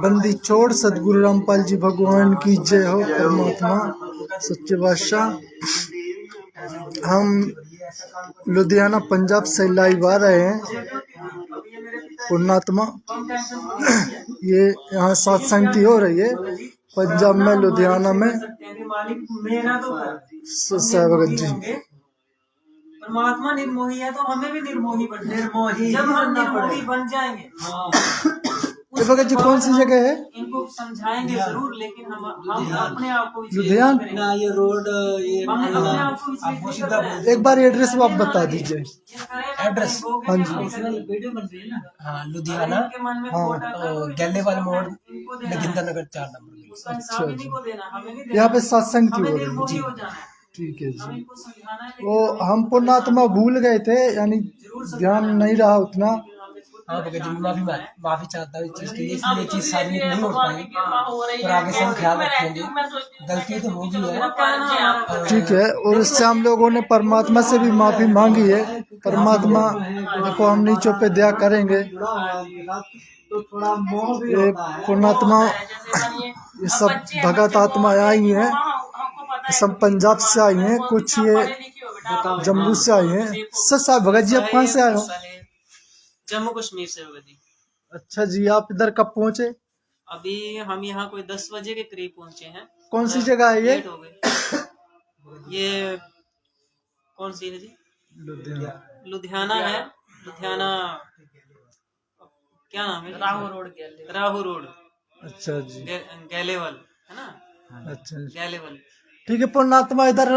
बंदी छोड़ सदगुरु रामपाल जी भगवान की जय हो। परमात्मा सच्चे बादशाह। हम लुधियाना पंजाब से लाइव आ रहे हैं। पुण्यात्मा ये यहाँ सत्संग हो रही है पंजाब में, लुधियाना में। भगत जी परमात्मा निर्मोही है तो हमें भी निर्मोही बनना है। जब हम निर्मोही बन जाएंगे ये भगत जी कौन सी जगह है? इनको समझाएंगे जरूर, लेकिन हम अपने आप को लुधियाना ये रोड ये अपने आप को एक बार एड्रेस आप बता दीजिए। एड्रेस हाँ जी। वीडियो बन रही है ना। हाँ लुधियाना गैलेवाल मोड़ नगिंदर नगर 4 नंबर। अच्छा जी। यहाँ पे सत्संग की हो रही है जी। ठीक है जी। वो हम पुण्यात्मा भूल गए थे, यानी ध्यान नहीं रहा उतना। हाँ भगत जी माफी चाहता हूँ इस चीज के लिए, इसलिए चीज सारी नहीं हो पाई, पर आगे से हम ख्याल रखेंगे। गलती तो होगी है। ठीक है। और इससे हम लोगों ने परमात्मा से भी माफी मांगी है। परमात्मा को हम नीचों पे दया करेंगे। ये पुण्यात्मा ये सब भगत आत्माएं आई हैं, सब पंजाब से आई हैं, कुछ ये जम्मू से आई हैं। सर साहब भगत जी आप कहाँ से आए हो? जम्मू कश्मीर से भगत जी। अच्छा जी। आप इधर कब पहुँचे? अभी हम यहाँ कोई 10 बजे के करीब पहुँचे हैं। कौन सी जगह है ये? लेट हो गए। ये कौन सी है जी? लुधियाना है। लुधियाना क्या नाम है? राहू रोड। अच्छा जी। गैलेवल है ना? अच्छा जी। गैलेवल। ठीक है। पुण्यात्मा इधर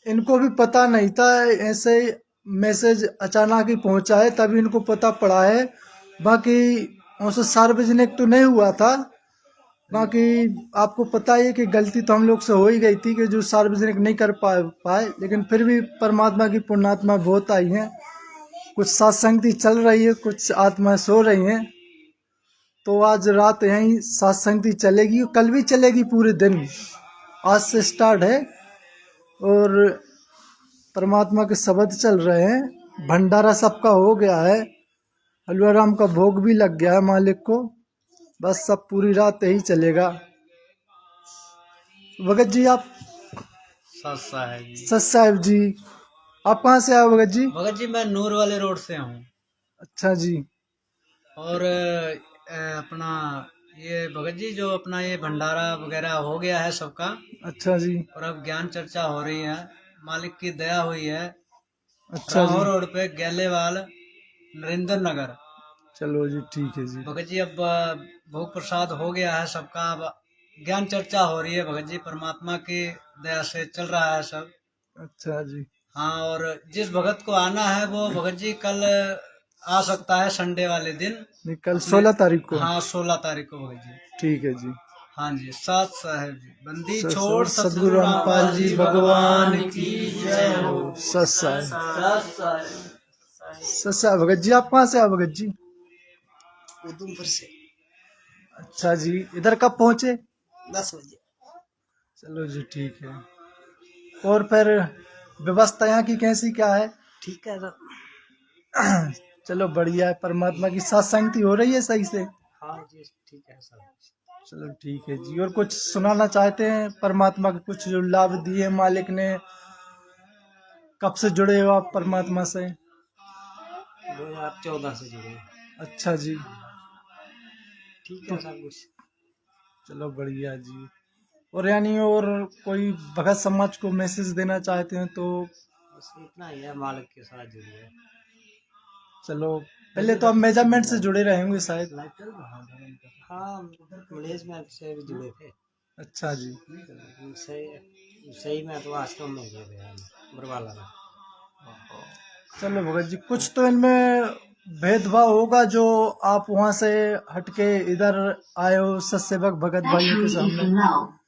इनको भी पता नहीं था, ऐसे मैसेज अचानक ही पहुंचा है तभी इनको पता पड़ा है। बाकी उनसे सार्वजनिक तो नहीं हुआ था। बाकी आपको पता ही है कि गलती तो हम लोग से हो ही गई थी कि जो सार्वजनिक नहीं कर पाए। लेकिन फिर भी परमात्मा की पुण्यात्मा बहुत आई हैं। कुछ सत्संगति चल रही है, कुछ आत्माएं सो रही हैं। तो आज रात यहीं सत्संगति चलेगी, कल भी चलेगी पूरे दिन। आज से स्टार्ट है और परमात्मा के शब्द चल रहे हैं। भंडारा सबका हो गया है, हलवा राम का भोग भी लग गया है मालिक को। बस सब पूरी रात यही चलेगा। भगत जी आप? सच साहिब जी। आप कहाँ से आए भगत जी? भगत जी मैं नूर वाले रोड से हूँ। अच्छा जी। और अपना ये भगत जी जो अपना ये भंडारा वगैरह हो गया है सबका। अच्छा जी। और अब ज्ञान चर्चा हो रही है, मालिक की दया हुई है। अच्छा जी। रोड पे गैलेवाल नरेंद्र नगर। चलो जी ठीक है जी। भगत जी अब भोग प्रसाद हो गया है सबका, अब ज्ञान चर्चा हो रही है भगत जी। परमात्मा की दया से चल रहा है सब। अच्छा जी। हाँ और जिस भगत को आना है वो भगत जी कल आ सकता है, संडे वाले दिन। कल 16 तारीख को? हाँ 16 तारीख को भगत जी। ठीक है जी। हाँ जी। साथ साहेब जी। बंदी छोड़ सदगुरु रामपाल जी भगवान की जय हो। ससा भगत जी आप कहाँ से आए भगत जी? उधमपुर से। अच्छा जी। इधर कब पहुँचे? 10 बजे। चलो जी ठीक है। और फिर व्यवस्था यहाँ की कैसी क्या है? ठीक है सर। चलो बढ़िया है। परमात्मा की सत्संगति हो रही है सही से? हाँ जी ठीक है सर। चलो ठीक है जी। और कुछ सुनाना चाहते हैं परमात्मा के, कुछ जो लाभ दिए मालिक ने? कब से जुड़े हो आप परमात्मा से? 2014 से जुड़े। अच्छा जी। ठीक है सब कुछ। चलो बढ़िया जी। और यानी और कोई भगत समाज को मैसेज देना चाहते हैं तो? बस इतना ही है, मालिक के साथ जुड़े। चलो पहले तो आप मेजरमेंट से जुड़े रहेंगे शायद। हाँ मैनेजमेंट से भी जुड़े थे। अच्छा जी। सही में तो आश्रम में गए थे बरवाला में। चलो भगत जी कुछ तो इनमें भेदभाव होगा जो आप वहाँ से हटके इधर आए हो सत्सेवक भगत भाइयों के सामने।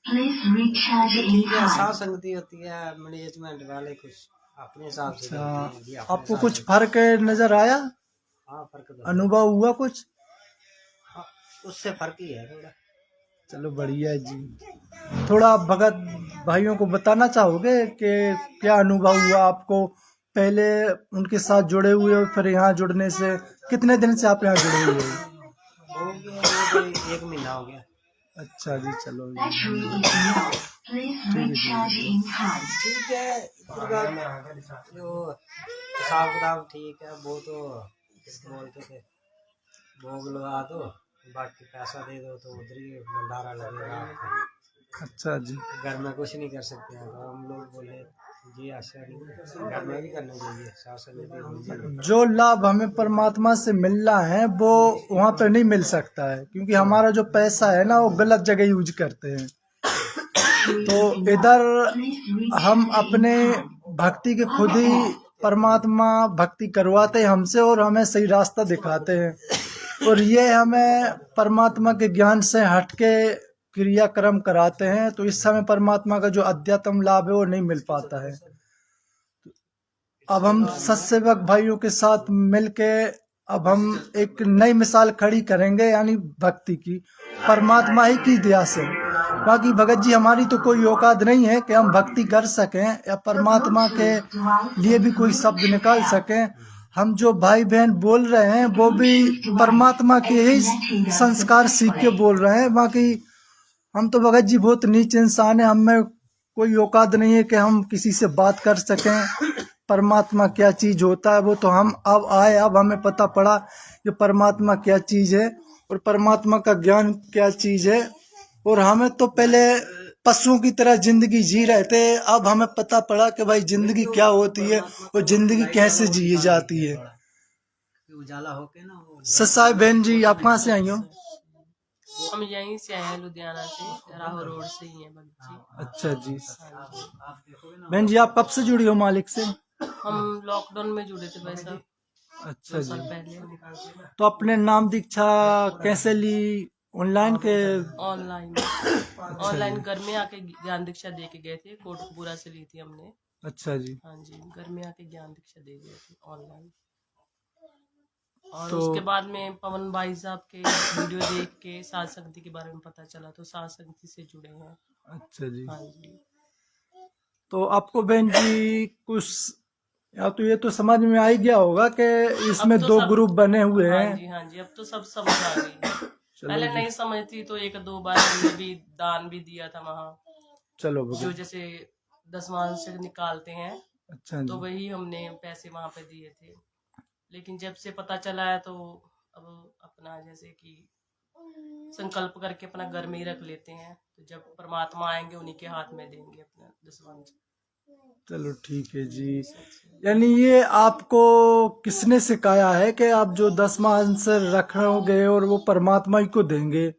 ठीक है, साथ संगति होती है, मैनेजमेंट वाले कुछ अपने हिसाब से। अच्छा आपको कुछ फर्क नजर आया? हाँ फर्क अनुभव हुआ कुछ? हाँ, उससे फर्क ही है थोड़ा। चलो बढ़िया है जी। थोड़ा आप भगत भाइयों को बताना चाहोगे कि क्या अनुभव हुआ आपको पहले उनके साथ जुड़े हुए और फिर यहाँ जुड़ने से? कितने दिन से आप यहाँ जुड़े हुए हो? कोई 1 महीना हो गया। अच्छा जी, चलो जी। ठीक है, जो हिसाब किताब ठीक है, वो तो बोलते थे भोग लगा दो, बाकी पैसा दे दो तो उधर ही भंडारा लगेगा आपका। अच्छा जी। घर में कुछ नहीं कर सकते हैं, तो हम लोग बोले जी आशा नहीं, घर में भी करना चाहिए, शासन में भी होनी चाहिए। जो लाभ हमें परमात्मा से मिल रहा है वो वहाँ पे नहीं मिल सकता है, क्योंकि हमारा जो पैसा है ना वो गलत जगह यूज करते हैं। तो इधर हम अपने भक्ति के खुद ही परमात्मा भक्ति करवाते हैं हमसे और हमें सही रास्ता दिखाते हैं, और ये हमें परमात्मा के ज्ञान से हटके क्रियाक्रम कराते हैं, तो इस समय परमात्मा का जो अध्यात्म लाभ है वो नहीं मिल पाता है। अब हम सत्सेवक भाइयों के साथ मिलके अब हम एक नई मिसाल खड़ी करेंगे, यानी भक्ति की, परमात्मा ही की दया से। बाकी भगत जी हमारी तो कोई औकात नहीं है कि हम भक्ति कर सकें या परमात्मा के लिए भी कोई शब्द निकाल सकें। हम जो भाई बहन बोल रहे हैं वो भी परमात्मा के ही संस्कार सीख के बोल रहे हैं। बाकी हम तो भगत जी बहुत नीच इंसान है, हमें कोई औकात नहीं है कि हम किसी से बात कर सकें। परमात्मा क्या चीज होता है वो तो हम अब आए, अब हमें पता पड़ा कि परमात्मा क्या चीज है और परमात्मा का ज्ञान क्या चीज है। और हमें तो पहले पशुओं की तरह जिंदगी जी रहे थे, अब हमें पता पड़ा कि भाई जिंदगी क्या होती है और जिंदगी कैसे जी जाती है। उजाला होके ना वो ससाई बहन जी, आप कहाँ से आई हो? हम यहीं से आए हैं, लुधियाना से, राहो रोड से ही हैं भगत जी। अच्छा जी। बहन जी, आप कब से जुड़ी हो मालिक से? हम लॉकडाउन में जुड़े थे भाई साहब, अच्छा 2 जी। साल पहले। तो अपने नाम दीक्षा कैसे ली? ऑनलाइन के? ऑनलाइन घर में आके ज्ञान दीक्षा दे के गए थे, कोटकपुरा से ली थी हमने। अच्छा जी। हाँ जी, घर में आके ज्ञान दीक्षा दे गए थे ऑनलाइन। और तो उसके बाद में पवन भाई साहब के वीडियो देख के साध शक्ति के बारे में पता चला, तो साध शक्ति से जुड़े हैं। अच्छा जी। हाँ जी। तो आपको बहन जी कुछ या तो ये तो समझ में आ ही गया होगा कि इसमें अब तो 2 सब- ग्रुप बने हुए हाँ हैं। जी, हाँ जी, अब तो सब समझ आ गई है। चलो पहले जी। नहीं समझती तो 1-2 बार हमने भी दान भी दिया था वहाँ, चलो जो भगत। जैसे दसवां से निकालते हैं, अच्छा तो जी। वही हमने पैसे वहाँ पे दिए थे। लेकिन जब से पता चला है तो अब अपना जैसे कि संकल्प करके अपना घर में ही रख लेते हैं, तो जब परमात्मा आएंगे उन्हीं के हाथ में देंगे अपना दसवां। चलो ठीक है जी। यानी ये आपको किसने सिखाया है कि आप जो 10वां आंसर रखोगे और वो परमात्मा ही को देंगे? ये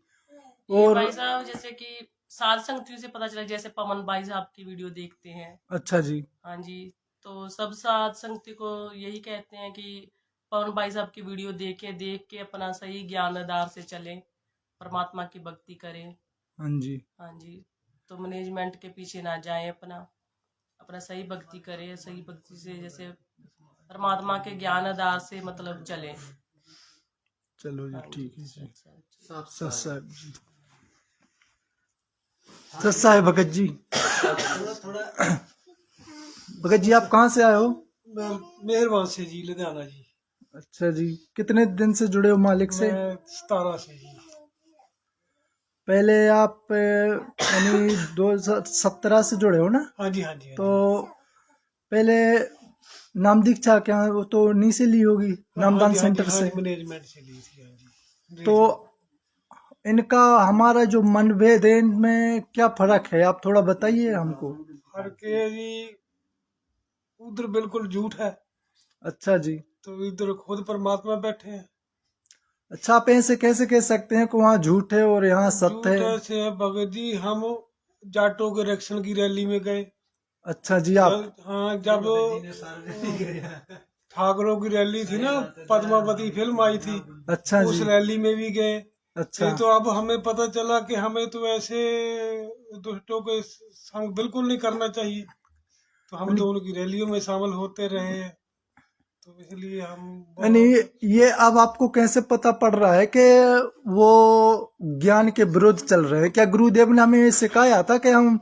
और भाई साहब जैसे कि साध संगतियों से पता चला, जैसे पवन भाई साहब की वीडियो देखते हैं। अच्छा जी। हाँ जी, तो सब साध संगति को यही कहते हैं कि पवन भाई साहब की वीडियो देख के अपना सही ज्ञान आधार से चले, परमात्मा की भक्ति करें। हाँ जी। हाँ जी, तो मैनेजमेंट के पीछे ना जाए, अपना सही भक्ति करे, सही भक्ति से जैसे परमात्मा के ज्ञान आधार से मतलब चले। चलो जी हाँ जी, ठीक है जी। सच। सत्साहेब जी। सत्साहेब भगत जी। भगत जी आप कहाँ से आए हो? मेहरबान से जी, लुधियाना जी। अच्छा जी। कितने दिन से जुड़े हो मालिक से? मैं 17 से जी। पहले आप यानी 2017 से जुड़े हो ना? हाँ जी, हाँ जी, हाँ तो पहले नाम दीक्षा क्या वो तो नहीं से ली होगी, नामदान जी, सेंटर से। मैनेजमेंट से ली थी। हाँ जी। तो इनका हमारा जो मनभेद है इनमें क्या फर्क है, आप थोड़ा बताइए हमको। हर के जी उधर बिल्कुल झूठ है, अच्छा जी। तो इधर खुद परमात्मा बैठे हैं। अच्छा, आप ऐसे कैसे कह सकते हैं कि वहाँ झूठ है और यहाँ सत्य झूठ है? ऐसे है भगत जी, हम जाटों के रक्षण की रैली में गए। अच्छा जी। आप हाँ, जब ठाकरों की रैली थी ना, पद्मावती फिल्म आई थी, अच्छा उस जी। रैली में भी गए। अच्छा। तो अब हमें पता चला कि हमें तो ऐसे दुष्टों के संग बिल्कुल नहीं करना चाहिए, तो हम तो उनकी रैलियों में शामिल होते रहे, तो इसलिए हम यानी ये अब आपको कैसे पता पड़ रहा है कि वो ज्ञान के विरुद्ध चल रहे हैं? क्या गुरुदेव ने हमें सिखाया था कि हम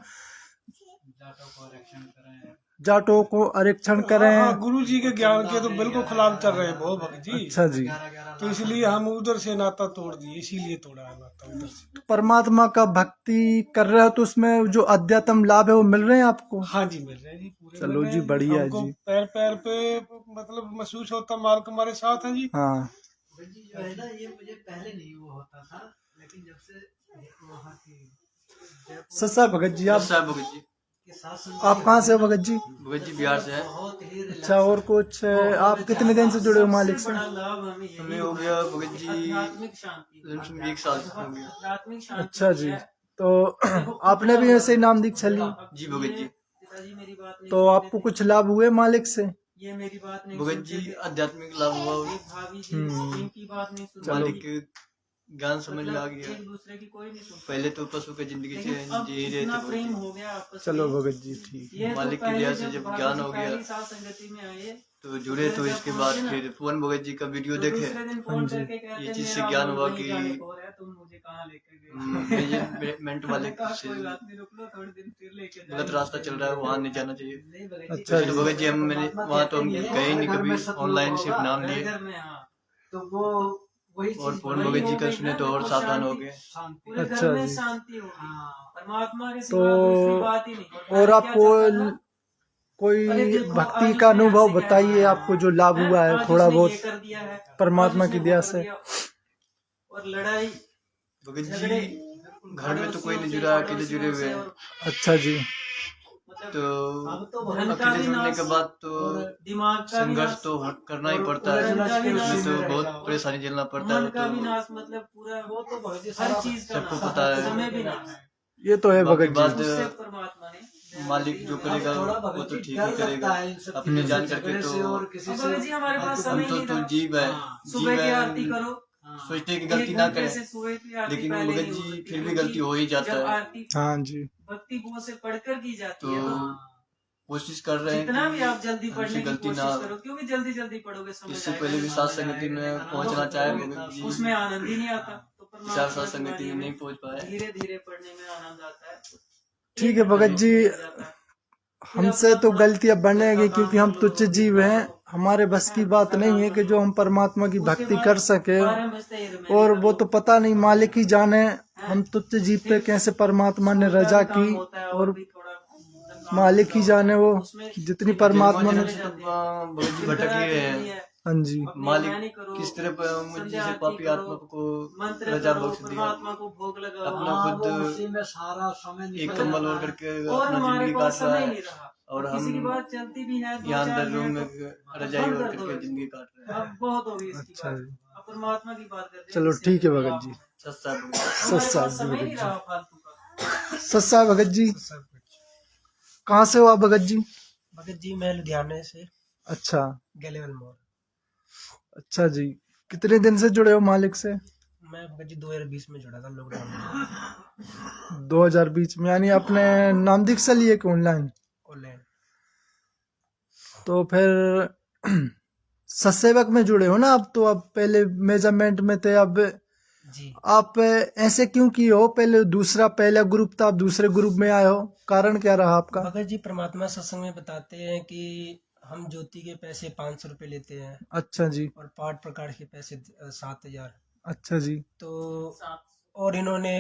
जाटों को आरक्षण करें। हाँ, गुरु जी के ज्ञान के तो बिल्कुल खिलाफ चल रहे हैं बहुत भगत जी। अच्छा जी। तो इसलिए हम उधर से नाता तोड़ दिए, इसीलिए तोड़ा है नाता उधर से। परमात्मा का भक्ति कर रहे हो तो उसमें जो अध्यात्म लाभ है वो मिल रहे हैं आपको? हाँ जी, मिल रहे हैं जी, पूरे चलो मिल रहे जी, हैं बढ़िया हमको जी। पैर पैर पे मतलब महसूस होता मालिक हमारे साथ है जी। हाँ जी जो है ना, ये मुझे पहले नहीं हुआ होता था, लेकिन जब से वहाँ की सच्चा भगत जी, आप भगत जी, के साथ आप कहाँ से हो भगत जी? भगत जी बिहार से है। बहुत ही अच्छा, और कुछ आप कितने दिन से जुड़े हो मालिक से? हमें हो गया भगत जी लमसम 1 साल हो गया। अच्छा जी, तो आपने भी ऐसे ही नाम दीक्षा ली? जी भगत जी। तो आपको कुछ लाभ हुए मालिक से? भगत जी आध्यात्मिक लाभ हुआ और मालिक के ज्ञान समझ में आ गया। पहले तो पशु की जिंदगी से जी रहे थे। चलो भगत जी, ठीक। मालिक की दया से जब ज्ञान हो गया तो जुड़े, तो इसके बाद फिर पूवन भगत जी का वीडियो देखे। ये चीज से ज्ञान हुआ कि मैनेजमेंट वाले से गलत रास्ता चल रहा है, वहाँ नहीं जाना चाहिए। अच्छा तो भगत जी मैंने वहाँ तो हम गए नहीं कभी, ऑनलाइन सिर्फ नाम लिए। तो वो वही और पूर्ण भगत जी का सुने तो और सावधान हो गए। अच्छा जी। परमात्मा के तो और आपको कोई भक्ति का अनुभव बताइए, आपको जो लाभ हुआ है थोड़ा बहुत परमात्मा की दया से। और लड़ाई भगत जी घर में तो कोई नहीं जुड़ा, अकेले जुड़े हुए हैं। अच्छा जी। तो अकेले जुड़ने के बाद तो संघर्ष तो करना ही पड़ता है, उसमें तो बहुत परेशानी झेलना पड़ता है। तो सबको पता है, ये तो है भगत बात जी। मालिक जो करेगा वो तो ठीक ही करेगा। अपने जान करके तो हम तो जीव है, जीव है, सोचते कि गलती ना करें, लेकिन भगत जी फिर भी गलती हो ही जाता है। हाँ जी। भक्ति बहुत से पढ़कर की जाती तो है। कोशिश कर रहे हैं जितना भी आप जल्दी कि पढ़ने की गलती कोशिश ना। करो, क्योंकि जल्दी जल्दी पढ़ोगे समझ इससे आएगा। पहले भी सात संगति में पहुंचना चाहे भगत जी, उसमें आनंद ही नहीं आता। तो परमात्मा सात संगति में नहीं पहुंच पाए। धीरे धीरे पढ़ने में आनंद आता है। ठीक है भगत जी, हमसे तो गलतियां बनेगी क्योंकि हम तुच्छ जीव हैं, हमारे बस की बात नहीं है कि जो हम परमात्मा की भक्ति कर सके। और वो तो पता नहीं, मालिक ही जाने हम तुच्छ जीव पे कैसे परमात्मा ने रजा की, और मालिक ही जाने वो जितनी परमात्मा ने। भगत जी भटक ही रहे हैं। हाँ जी। मालिक किस तरह मुझ जैसे पापी आत्मा को रजा बख्श दिया, अपना खुद सारा समय एक कम्बल ओढ़ करके अपना जिंदगी काट रहा है, और हम यहाँ अंदर रूम में रजाई ओढ़ करके जिंदगी काट रहे हैं। बहुत होगी इसकी अच्छा बात। जी, अब परमात्मा की बात करते हैं। चलो ठीक है भगत जी। सस्ता सस्ता जी समय नहीं भगत रहा फालतू का। जी, सस्ता भगत जी। कहाँ से हो आप भगत जी? भगत जी मैं लुधियाने से, अच्छा गलेवल मोड़। अच्छा जी, कितने दिन से जुड़े हो मालिक से? मैं भगत जी 2020 में जुड़ा था, लॉकडाउन में। 2020 में, यानी आपने नाम दीक्षा लिए कि ऑनलाइन? ऑनलाइन। तो फिर सत्सेवक में जुड़े हो ना आप तो? अब पहले मेजरमेंट में थे, अब जी आप ऐसे क्यों किए हो? पहले दूसरा, पहला ग्रुप था, आप दूसरे ग्रुप में आए हो, कारण क्या रहा आपका? भगत जी परमात्मा सत्संग में बताते हैं कि हम ज्योति के पैसे 500 रुपए लेते हैं, अच्छा जी। और पाठ प्रकाश के पैसे 7000। अच्छा जी। तो और इन्होंने,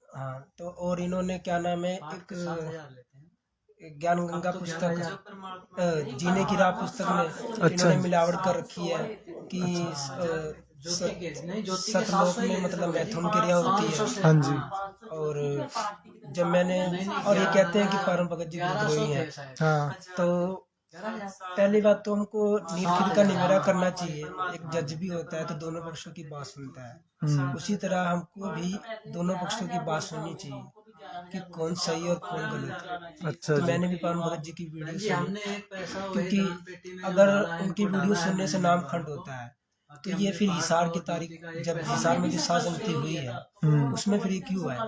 हाँ तो और इन्होंने क्या नाम है, एक ज्ञान गंगा पुस्तक, जीने की राह पुस्तक में इन्होंने मिलावट कर रखी है कि सतलोक में मतलब मैथुन क्रिया होती है। हाँ जी। और जब मैंने, और ये कहते हैं कि परम भगत जी विद्रोही हैं। हाँ। तो पहली बात तो हमको नीति का निमेरा करना चाहिए। एक जज भी होता है तो दोनों पक्षों की बात सुनता है, उसी तरह हमको भी दोनों पक्षों की बात सुननी चाहिए कि कौन सही और कौन गलत। अच्छा तो जी। मैंने भी परम भगत जी की वीडियो सुनी, क्योंकि अगर उनकी वीडियो सुनने से नाम खंड होता है तो ये फिर हिसार की तारीख, जब हिसार में जो शासनती हुई है उसमें फिर ये क्यों है?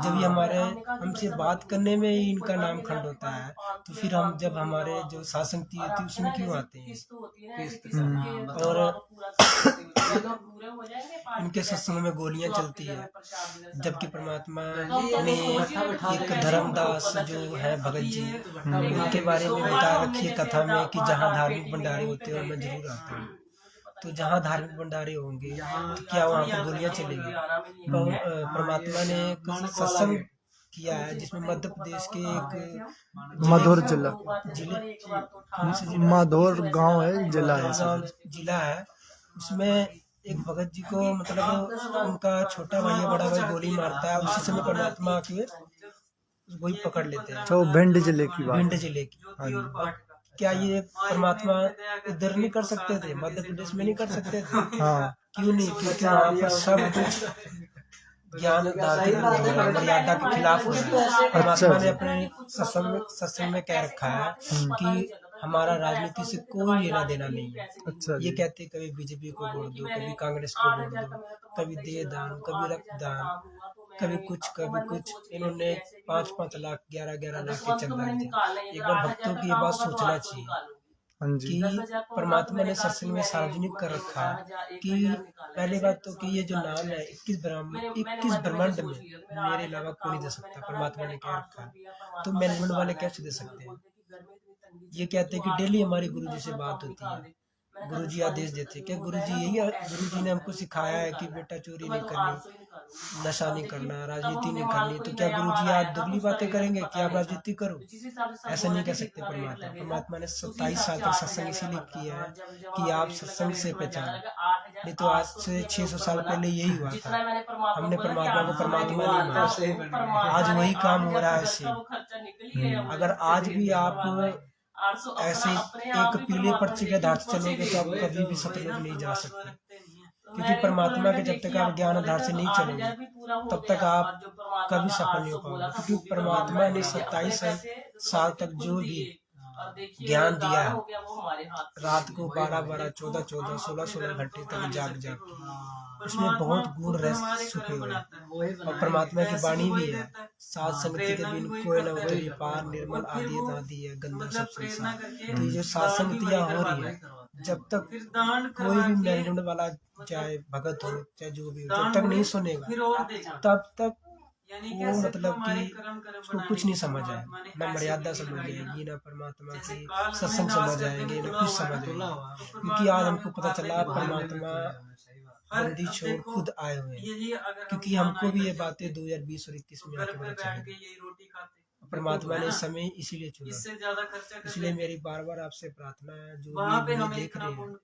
जब ये हमारे हमसे बात करने में ही इनका नाम खंड होता है, तो फिर हम जब हमारे जो शासनती होती है उसमें क्यों आते हैं? और इनके सत्संग में गोलियां चलती है, जबकि परमात्मा ने एक धर्मदास जो है भगत जी, उनके बारे में बता रखी है कथा में कि जहाँ धार्मिक भंडारे होते हैं मैं जरूर आता हूँ। तो जहाँ धार्मिक भंडारे होंगे तो क्या वहाँ पर गोलियां चलेगी? परमात्मा ने कुछ सत्संग किया है जिसमें मध्य प्रदेश के एक माधोर जिला, जिले माधोर गांव है, जिला है। जिला है, उसमें एक भगत जी को मतलब उनका छोटा भाई या बड़ा भाई गोली मारता है, उसी समय परमात्मा आके वही पकड़ लेते हैं। तो भिंड जिले की बात। भिंड जिले की। हाँ जी। क्या ये परमात्मा उधर नहीं कर सकते थे, मध्य प्रदेश में नहीं कर सकते थे? हाँ, क्यों नहीं? क्योंकि वहाँ पर सब कुछ ज्ञान मर्यादा के खिलाफ हो रहा है। परमात्मा ने अपने सत्संग में कह रखा है कि हमारा राजनीति से कोई लेना देना नहीं है। अच्छा ये कहते कभी बीजेपी को वोट दो, कभी कांग्रेस को वोट दो, कभी देह दान, कभी रक्तदान, कभी कुछ। इन्होंने 5-5 लाख 11-11 लाख के चंदा दिए। एक बार भक्तों की ये बात सोचना चाहिए हाँ जी। कि परमात्मा ने सत्संग में सार्वजनिक कर रखा है कि पहली बात तो कि ये जो नाम है 21 ब्रह्मांड में मेरे अलावा कोई नहीं दे सकता, परमात्मा ने कह रखा है। तो मैनेजमेंट वाले कैसे दे सकते हैं? ये कहते हैं कि डेली हमारी गुरुजी से बात होती है, गुरुजी आदेश देते हैं। क्या गुरुजी ने हमको सिखाया है कि बेटा चोरी नहीं करनी, नशा नहीं करना, राजनीति नहीं करनी, तो क्या गुरुजी आज दुगली बातें करेंगे कि आप राजनीति करो? ऐसा नहीं कह सकते परमात्मा ने 27 साल तक सत्संग इसीलिए किया है कि आप सत्संग से पहचाने। नहीं तो आज से 600 साल पहले यही हुआ था, हमने परमात्मा को परमात्मा नहीं माना, आज वही काम हो रहा है ऐसे। अगर आज भी आप ऐसे एक पीले पर्चे के आधार से चलोगे तो आप कभी भी सतलोक नहीं जा सकते, क्योंकि परमात्मा के जब तक आप ज्ञान आधार से नहीं चलोगे तब तक आप कभी सफल नहीं हो पाओगे। क्योंकि परमात्मा ने 27 साल तक जो भी ज्ञान दिया है, रात को 12-12, 14-14, 16-16 घंटे तक जाग के, उसमें बहुत गुण रहस्य छुपे हुए हैं। और परमात्मा की वाणी भी है, सात संगति के बिन कोई न उतरी पार, निर्मल आदि नादि है गंदा सब संसार। तो ये जो सात संगतियाँ हो रही है, जब तक कोई भी मैनेजमेंट वाला चाहे भगत हो चाहे जो भी हो, जब तक नहीं सुनेगा तब तक वो मतलब कि उसको कुछ नहीं समझ आए, न मर्यादा समझ आएगी, न परमात्मा की सत्संग समझ आएंगे, न कुछ समझ आएगा। क्योंकि आज हमको पता चला परमात्मा बंदी छोड़ खुद आए हुए हैं, क्योंकि हमको भी ये बातें 2020 और 21 में आके पता चली। परमात्मा ने समय इसीलिए चुना। इसलिए मेरी बार आपसे प्रार्थना है, जो भी मुझे देख रहे हैं,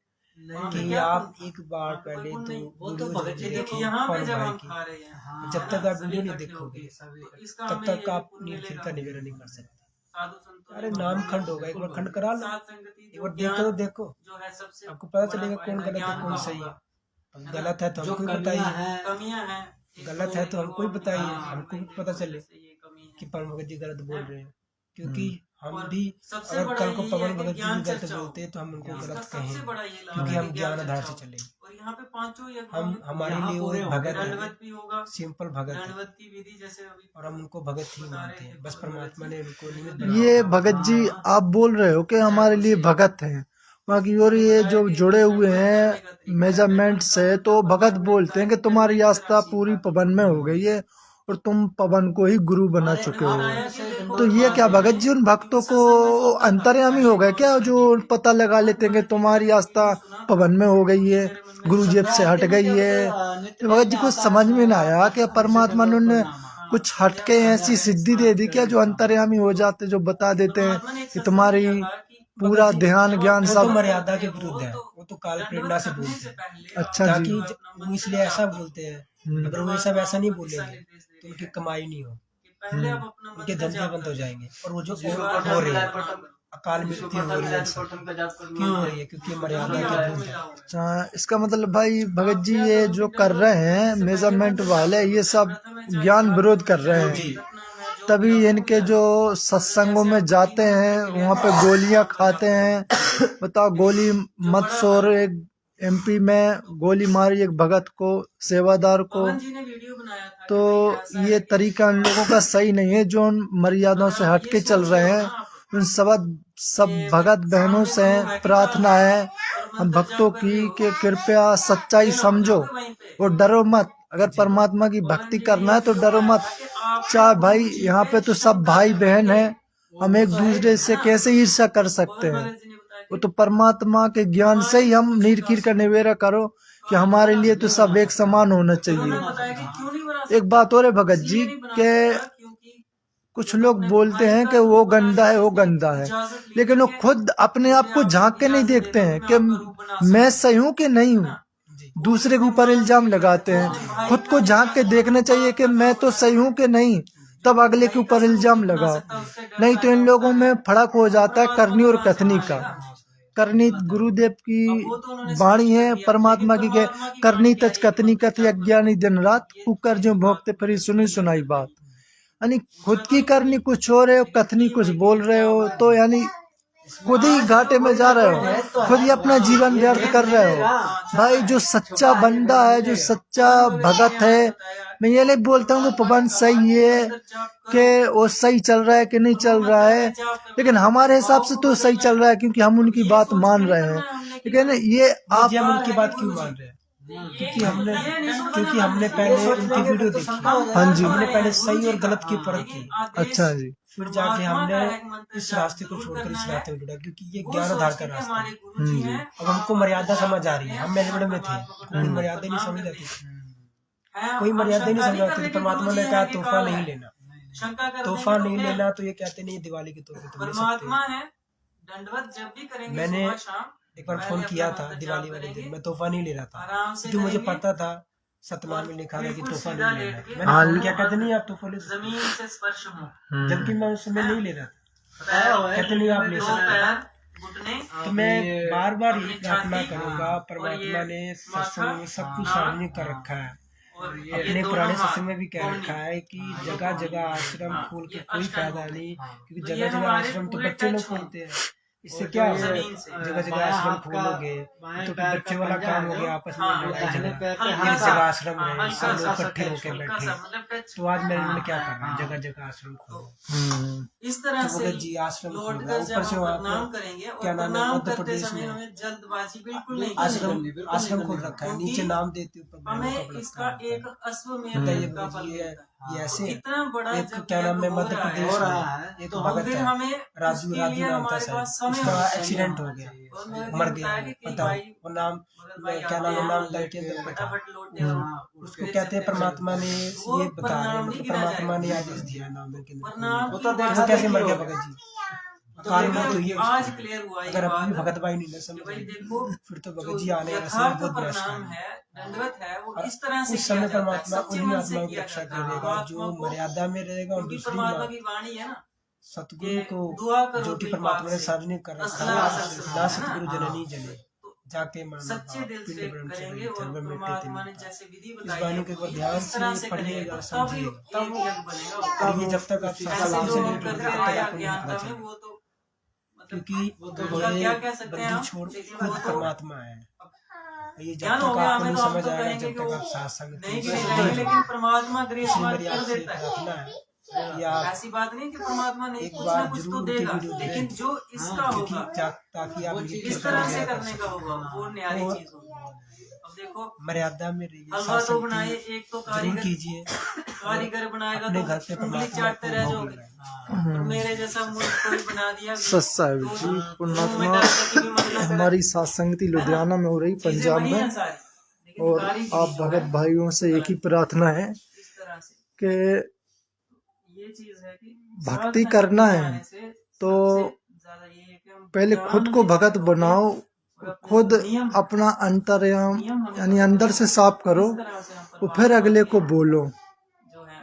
कि आप एक बार पहले तो वीडियो देखो पवन भाई की। जब तक आप वीडियो नहीं देखोगे तब तक आप नीलखिल का निवेदन नहीं कर सकते। अरे नाम खंड होगा, एक बार खंड करा लो, एक बार देखो आपको पता चलेगा कौन गलत है कौन सही है। गलत है तो हमको ही बताइए, गलत है तो हमको ही बताइए, हमको भी पता चले कि पवन भगत जी गलत बोल रहे हैं। क्योंकि हम भी अगर कल को पवन भगत जी भी गलत बोलते हैं तो हम उनको गलत कहें, क्योंकि हम ज्ञान आधार से चले। हम हमारे लिए वो भगत है, सिंपल भगत है, और हम उनको भगत ही मानते हैं। बस परमात्मा ने उनको निमित्त बनाया। ये भगत जी आप बोल रहे हो कि हमारे लिए भगत हैं, बाकी और ये जो जुड़े हुए हैं मेजरमेंट से, तो भगत बोलते हैं कि तुम्हारी आस्था पूरी पवन में हो गई है और तुम पवन को ही गुरु बना चुके हो। तो ये क्या भगत जी उन भक्तों को अंतर्यामी हो गए क्या, जो पता लगा लेते हैं कि तुम्हारी आस्था पवन में हो गई है, गुरु जी से हट गई है? तो भगत जी को समझ में ना आया कि परमात्मा ने उन्हें कुछ हटके ऐसी सिद्धि दे दी क्या, जो अंतर्यामी हो जाते, जो बता देते हैं कि तुम्हारी पूरा ध्यान ज्ञान सब मर्यादा के विरुद्ध है। वो तो काल प्रेरणा से बोलते हैं। अच्छा जी। वो इसलिए ऐसा बोलते हैं, अगर वो सब ऐसा नहीं बोलेंगे तो उनकी कमाई नहीं हो, उनके धंधे बंद हो जाएंगे। और वो जो हो रही है, अकाल मृत्यु हो रही है, क्यों हो रही है? क्योंकि मर्यादा के विरुद्ध है। अच्छा, इसका मतलब भाई भगत जी ये जो कर रहे हैं मेजरमेंट वाले, ये सब ज्ञान विरोध कर रहे हैं। तभी इनके जो सत्संगों में जाते हैं वहाँ पे गोलियां खाते हैं। बताओ, गोली मत सोर, एक MP में गोली मारी एक भगत को, सेवादार को। तो ये तरीका इन लोगों का सही नहीं है, जो उन मर्यादाओं से हटके चल रहे हैं। उन सब भगत बहनों से प्रार्थना है हम भक्तों की कि कृपया सच्चाई समझो और डरो मत। अगर परमात्मा की भक्ति करना है तो डरो मत। चाहे भाई यहाँ पे तो सब भाई बहन हैं, हम एक दूसरे से कैसे ईर्ष्या कर सकते हैं? वो तो परमात्मा के ज्ञान से ही हम नीरकीर का निवेरा करो कि हमारे लिए तो सब एक समान होना चाहिए। एक बात और है भगत जी के कुछ लोग बोलते हैं कि वो गंदा है, वो गंदा है, लेकिन वो खुद अपने आप को झांक के नहीं देखते हैं कि मैं सही हूँ कि नहीं हूँ। दूसरे के ऊपर इल्जाम लगाते हैं। खुद को झांक के देखना चाहिए कि मैं तो सही हूँ कि नहीं, तब अगले के ऊपर इल्जाम लगाओ। नहीं तो इन लोगों में फर्क हो जाता है करनी और कथनी का। करनी गुरुदेव की वाणी है परमात्मा की के करनी तच कथनी कथ अज्ञानी दिन रात कुकर जो भोगते फिर सुनी सुनाई बात। यानी खुद की करनी कुछ और है, कथनी कुछ बोल रहे हो तो यानी खुद ही घाटे में जा रहे हो, खुद ही अपना जीवन व्यर्थ कर रहे हो। भाई जो सच्चा बंदा है, जो सच्चा भगत है, मैं ये नहीं बोलता हूँ कि पवन सही है कि वो सही चल रहा है कि नहीं चल रहा है, लेकिन हमारे हिसाब से तो सही चल रहा है क्योंकि हम उनकी बात मान रहे हैं। लेकिन ये आप हम उनकी बात क्यों मान रहे हैं? क्योंकि हमने पहले उनकी वीडियो देखी। हाँ जी, हमने पहले सही और गलत की परख की। अच्छा जी। फिर जाके हमने इस रास्ते को छोड़कर इस रास्ते में जुड़ा क्योंकि ये ज्ञान आधार का रास्ता है। अब हमको मर्यादा समझ आ रही है। हम मेलबड़ में थे, कोई मर्यादा नहीं समझ आती, कोई मर्यादा नहीं समझ आती थी। परमात्मा ने कहा तोहफा नहीं लेना, तोहफा नहीं लेना, तो ये कहते नहीं दिवाली के तोहफे तुम ले सकते हो। मैंने एक बार फोन किया था दिवाली वाले दिन, मैं तोहफा नहीं ले रहा था क्योंकि मुझे पता था सतनाम में लिखा था कि तोहफा नहीं लेना। मैंने क्या कहते नहीं आप तोहफा ले सकते, जबकि मैं उस समय नहीं ले रहा था। कहते नहीं आप ले सकते। तो मैं बार बार ये प्रार्थना करूंगा, परमात्मा ने सत्संग में सब कुछ सार्वजनिक कर रखा है। अपने पुराने सत्संग में भी कह रखा है कि जगह जगह आश्रम खोल के कोई फायदा नहीं, क्योंकि जगह जगह आश्रम तो बच्चे लोग खोलते हैं। इससे क्या होगा? जगह जगह आश्रम खोलोगे तो बच्चे वाला काम हो गया, आपस में लड़ाई झगड़ा। एक जगह आश्रम है, सब लोग इकट्ठे होकर बैठे, तो आज मेरे लिए क्या कर रहा है? जगह जगह आश्रम खोलो। इस तरह तो से जी आश्रम खोल लौट रहा है। कर ऊपर जब से हम वहाँ प्रणाम पे करेंगे और क्या नाम है, प्रणाम मध्य करते प्रदेश समय में हमें जल्दबाजी बिल्कुल नहीं आश्रम खोल रखा है। नीचे नाम देते ऊपर हमें इसका एक अश्वमेध का फल ये मिलता है। ऐसे इतना बड़ा एक जब क्या नाम है हो मध्य रहा प्रदेश है, में एक तो भगत फिर है, हमें राजू उसके राजू लिए नाम था हमारे शायद, पास समय उसका होना चाहिए। एक्सीडेंट हो गया, और मैं मर भी गया। बताया कि बताओ भाई वो नाम क्या नाम है, नाम दल के अंदर बैठा। फटाफट लौटे और उसको कहते हैं परमात्मा ने ये बता रहे हैं, मतलब परमात्मा ने आदेश दिया नाम दल के अंदर। प्रणाम तो देखो कैसे मर गया भगत जी। काल में तो ये आज क्लियर हुआ ये अगर अपनी बात भगत भाई नहीं ना कि समझ भाई देखो फिर तो भगत जी आने वाले समय यथार्थ बहुत बुरा प्रणाम है। है, दंडवत है, वो और इस तरह से उस किया समय जाता है, परमात्मा सच्चे उन्हीं मन से आत्माओं की किया रक्षा जाता है। करेगा जो आत्मा को, मर्यादा में रहेगा। और क्योंकि दूसरी परमात्मा बात की वाणी है ना, सतगुरु को दुआ करो जो कि तो परमात्मा ने पाप से, सार्वजनिक कर रखा असला है, असर से ना है सतगुरु ना। जननी जने जाके मानो सच्चे दिल पिंड से ब्रह्म करेंगे से और धर्म में परमात्मा ने टेटे जैसे विधि इस बताई वाणी है को एक बार वो ध्यान इस तरह से से पढ़िएगा, करेंगे तभी समझिएगा। एक जग बनेगा। और ये जब तक आप ऐसे शास्त्र जो से नहीं करते जुड़ेंगे तब रहे तक आपको नहीं अज्ञानता पता में, चलेगा। वो तो मतलब क्योंकि उनका ये क्या कह सकते हैं बंदी हम, छोड़ लेकिन खुद वो तो परमात्मा है। ये जब ज्ञान हो तक गया आपको हमें, नहीं तो हम समझ तो आएगा कहेंगे जब कि तक वो आप सत्संग नहीं से गिरेगा, नहीं लेकिन परमात्मा ग्रेस इसलिए वर्क मेरी कर आपसे देता है। प्रार्थना है कि आप ऐसी बात नहीं कि परमात्मा ने एक कुछ बार ना कुछ तो जरूर उनकी देगा, वीडियो लेकिन देखें। जो इसका क्योंकि होगा ताकि आप ये इस तरह से करने का होगा वो न्यारी और चीज होगी। अब देखो मर्यादा में रहिए, हलवा तो शासन बनाए, की एक तो जरूर कारीगर कीजिए। कारीगर बनाएगा अपने तो घर पे उंगली परमात्मा चाटते को रह भोग जाओगे। लगाएं। और मेरे जैसा मुझ कोई बना दिया सत्सा है तो जी। मुंह में पुण्यात्मा डाल के भी मन ना करे। हमारी सात्संगति लुधियाना में हो रही, चीजें पंजाब वही में। हैं सारी, लेकिन और कारीगरी आप जो भगत है भाइयों से एक ही प्रार्थना है इस तरह से कि ये चीज है कि भक्ति साधना करना करते है जाने से तो सबसे ज्यादा ये है कि हम पहले ज्ञान खुद को में भगत जागरूक बनाओ, और अपने खुद जो नियम है, अपना अंतर्याम नियम हमें यानी पता अंदर से साफ करो, इस तरह से हम और फिर अगले को बोलो। जो है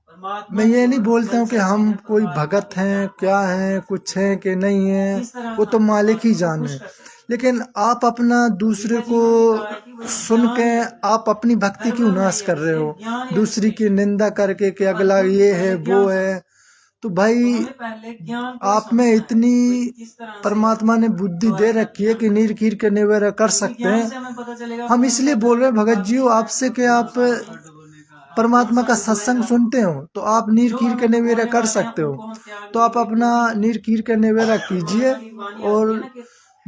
परमात्मा मैं ये की नहीं ओर बोलता हूँ कि बन हम सकते हैं, कोई परमात्मा भगत के हैं, ज्ञान क्या प्राप्त हैं, कर कुछ हैं कि नहीं हैं, इस तरह वो तो हम मालिक ही परमात्मा को जाने। खुश कर सकते हैं। लेकिन आप अपना दूसरे को सुन के आप अपनी भक्ति क्यों नाश कर रहे हो, दूसरी की निंदा करके कि अगला ये है वो है। तो भाई हमें पहले ज्ञान को आप में समझना है, इतनी कोई किस तरह से परमात्मा ने बुद्धि दे रखी है कि नीरकीर के निवेरा कर क्योंकि सकते ज्ञान से हैं। हमें पता चलेगा हम कौन इसलिए सा बोल रहे हैं धर्म भगत जी आपसे कि आप परमात्मा का सत्संग सुनते हो तो आप नीरकीर के निवेरा कर सकते हो। तो आप अपना नीरकीर का निवेरा कीजिए और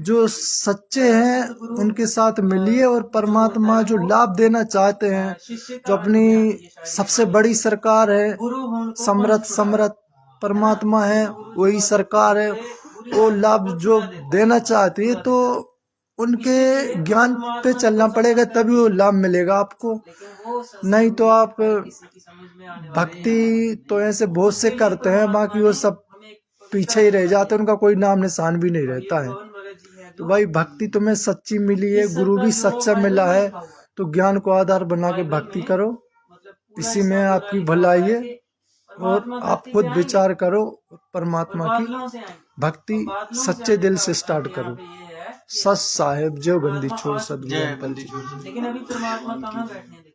जो सच्चे हैं उनके साथ मिलिए, और परमात्मा जो लाभ देना चाहते हैं, जो अपनी सबसे बड़ी सरकार है, समर्थ परमात्मा है, वही सरकार है, वो लाभ जो देना चाहती है, तो उनके ज्ञान पे चलना पड़ेगा, तभी वो लाभ मिलेगा आपको। नहीं तो आप भक्ति तो ऐसे बहुत से करते हैं, बाकी वो सब पीछे ही रह जाते हैं, उनका कोई नाम निशान भी नहीं रहता है। तो भाई भक्ति तुम्हें सच्ची मिली है, गुरु भी सच्चा मिला है, तो ज्ञान को आधार बना के भक्ति करो, इसी में आपकी भलाई है। और आप खुद विचार करो, परमात्मा की भक्ति सच्चे दिल से स्टार्ट करो। सच साहेब जो बंदी छोड़ सदगुरु। बंदी छोड़। लेकिन अभी परमात्मा कहाँ बैठने